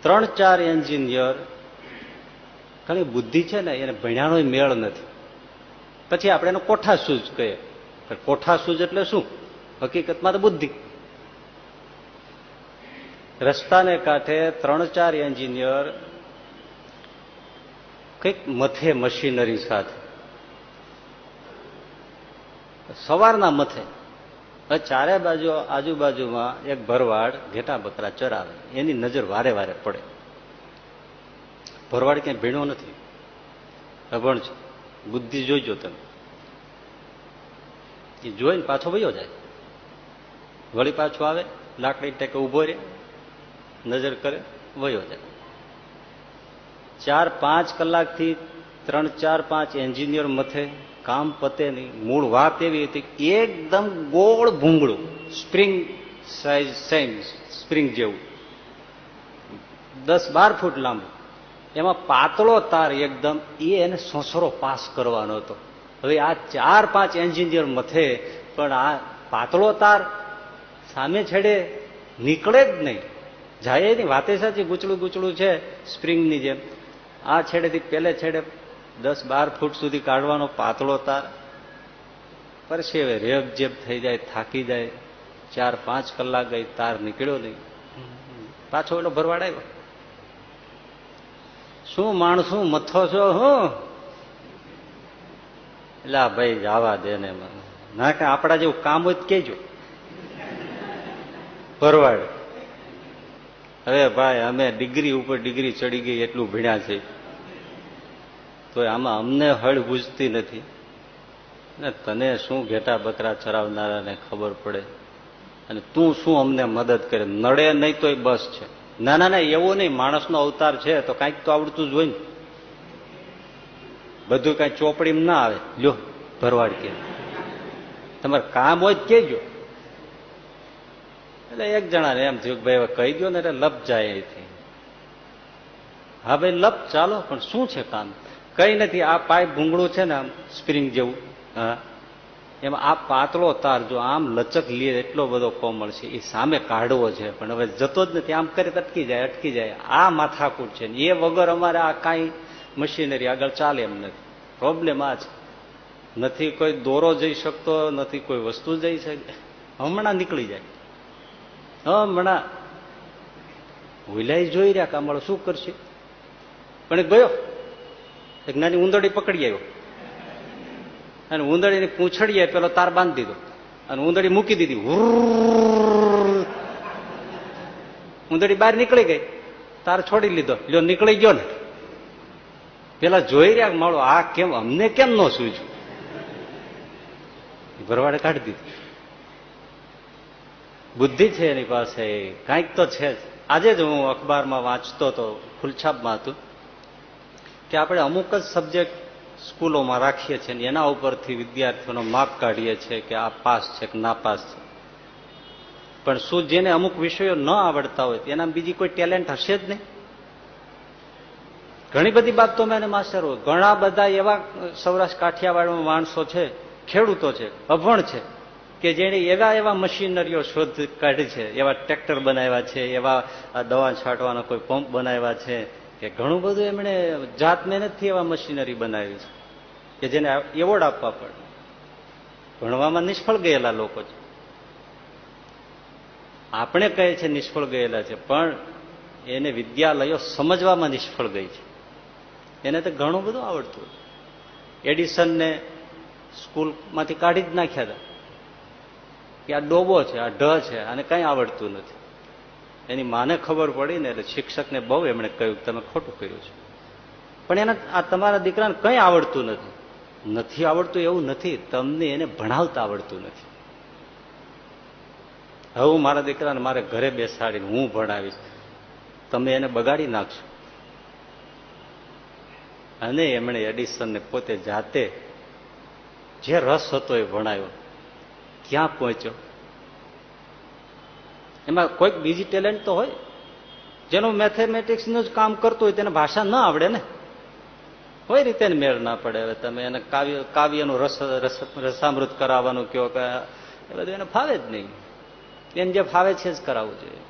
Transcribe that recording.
3-4 engineer, ઘણી બુદ્ધિ છે ને એને ભણ્યાનો મેળ નથી. પછી આપણે એને કોઠાસૂઝ કહીએ. કોઠાસૂઝ એટલે શું? હકીકતમાં તો બુદ્ધિ. રસ્તાને કાંઠે 3-4 એન્જિનિયર કંઈક મથે મશીનરી સાથે, સવારના મથે. ચારે બાજુ આજુબાજુમાં એક ભરવાડ ઘેટા બકરા ચરાવે, એની નજર વારે વારે પડે. ભરવાડ ક્યાંય ભીણો નથી, અભણ છે. બુદ્ધિ જોઈજો તમે. એ જોઈને પાછો વયો જાય, વળી પાછો આવે, લાકડી ટેકે ઉભો રહે, નજર કરે, વયો જાય. 4-5 કલાકથી 3-4-5 એન્જિનિયર મથે કામ પતે નહીં. મૂળ વાત એવી હતી, એકદમ ગોળ ભૂંગળું, સ્પ્રિંગ સાઇઝ, સેમ સ્પ્રિંગ જેવું, 10-12 ફૂટ લાંબુ, એમાં પાતળો તાર એકદમ, એને સોસરો પાસ કરવાનો હતો. હવે આ 4-5 એન્જિનિયર મથે, પણ આ પાતળો તાર સામે છેડે નીકળે જ નહીં, જાય નહીં. વાતે સાચી, ગુચડું ગુચડું છે સ્પ્રિંગની જેમ. આ છેડેથી પેલે છેડે 10-12 ફૂટ સુધી કાઢવાનો પાતળો તાર. પરસેવે રેબજેબ થઈ જાય, થાકી જાય. 4-5 કલાક ગઈ, તાર નીકળ્યો નહીં. પાછો એનો ભરવાડ આવ્યો. શું માણસું મથો છો? હું એટલે ભાઈ જવા દે ને, ના કે આપડા જેવું કામ હોય કેજો. ભરવાડ: હવે ભાઈ અમે ડિગ્રી ઉપર ડિગ્રી ચડી ગઈ, એટલું ભણ્યા છે, તો આમાં અમને હળ બુજતી નથી ને. તને શું ઘેટા બકરા ચરાવનારાને ખબર પડે, અને તું શું અમને મદદ કરે? નડે નહીં તોય બસ છે. ના ના ના, એવું નહીં, માણસનો અવતાર છે તો કાંઈક તો આવડતું જ હોય ને. બધું કાંઈ ચોપડીમાં ના આવે. લ્યો ભરવાડ કે તમારે કામ હોય જ કેજો. એટલે એક જણાને એમ થયું કે ભાઈ હવે કહી દો ને એટલે લપ જાય અહીંથી. હા ભાઈ લપ, ચાલો, પણ શું છે કામ? કઈ નથી, આ પાઇપ ભૂંગળું છે ને આમ સ્પ્રિંગ જેવું, હા, એમાં આ પાતળો તાર જો આમ લચક લે એટલો બધો કોમળ છે, એ સામે કાઢવો છે, પણ હવે જતો જ નથી. આમ કરે અટકી જાય, અટકી જાય. આ માથાકૂટ છે. એ વગર અમારે આ કાંઈ મશીનરી આગળ ચાલે એમ નથી. પ્રોબ્લેમ આ છે. નથી કોઈ દોરો જઈ શકતો, નથી કોઈ વસ્તુ જઈ શકે. હમણાં નીકળી જાય, હમણાં વિલાઈ જોઈ રહ્યા કામળો શું કરશે. પણ એ ગયો, એક નાની ઉંદરડી પકડી આવ્યો, અને ઉંદરડીની પૂંછડીએ પેલો તાર બાંધી દીધો, અને ઉંદરડી મૂકી દીધી. ઉંદરડી બહાર નીકળી ગઈ, તાર છોડી લીધો. લ્યો નીકળી ગયો ને. પેલા જોઈ રહ્યા માળો, આ કેમ અમને કેમ ન સૂઝ્યું? ભરવાડે કાઢી દીધું. બુદ્ધિ છે એની પાસે, કાંઈક તો છે જ. આજે જ હું અખબારમાં વાંચતો હતો, ફૂલછાપમાં હતું, કે આપણે અમુક જ સબ્જેક્ટ સ્કૂલોમાં રાખીએ છીએ ને એના ઉપરથી વિદ્યાર્થીઓનો માપ કાઢીએ છીએ કે આ પાસ છે કે ના પાસ છે. પણ શું જેને અમુક વિષયો ન આવડતા હોય એના બીજી કોઈ ટેલેન્ટ હશે જ નહીં? ઘણી બધી બાબતો મેં માસ્ટર હોય. ઘણા બધા એવા સૌરાષ્ટ્ર કાઠિયાવાડમાં માણસો છે, ખેડૂતો છે, અભણ છે, કે જેને એવા એવા મશીનરીઓ શોધ કાઢી છે, એવા ટ્રેક્ટર બનાવ્યા છે, એવા દવા છાંટવાના કોઈ પંપ બનાવ્યા છે, કે ઘણું બધું એમણે જાત મહેનતથી એવા મશીનરી બનાવી છે કે જેને એવોર્ડ આપવા પડે. ભણવામાં નિષ્ફળ ગયેલા લોકો છે. આપણે કહે છે નિષ્ફળ ગયેલા છે, પણ એને વિદ્યાલયો સમજવામાં નિષ્ફળ ગઈ છે. એને તો ઘણું બધું આવડતું. એડિસનને સ્કૂલમાંથી કાઢી જ નાખ્યા હતા કે આ ડોબો છે, આ ઢ છે, આને કંઈ આવડતું નથી. એની માને ખબર પડી ને એટલે શિક્ષકને બહુ એમણે કહ્યું તમે ખોટું કર્યું છે. પણ એને આ તમારા દીકરાને કંઈ આવડતું નથી. નથી આવડતું એવું નથી, તમને એને ભણાવતા આવડતું નથી. હવે હું મારા દીકરાને મારે ઘરે બેસાડીને હું ભણાવીશ, તમે એને બગાડી નાખશો. અને એમણે એડિસનને પોતે જાતે જે રસ હતો એ ભણાવ્યો. ક્યાં પહોંચ્યો? એમાં કોઈક બીજી ટેલેન્ટ તો હોય. જેનું મેથેમેટિક્સનું જ કામ કરતું હોય તેને ભાષા ન આવડે ને, કોઈ રીતે મેળ ના પડે. હવે તમે એને કાવ્યનું રસામૃત કરાવવાનું કહો કે એ બધું એને ફાવે જ નહીં. એને જે ફાવે છે જ કરાવવું જોઈએ.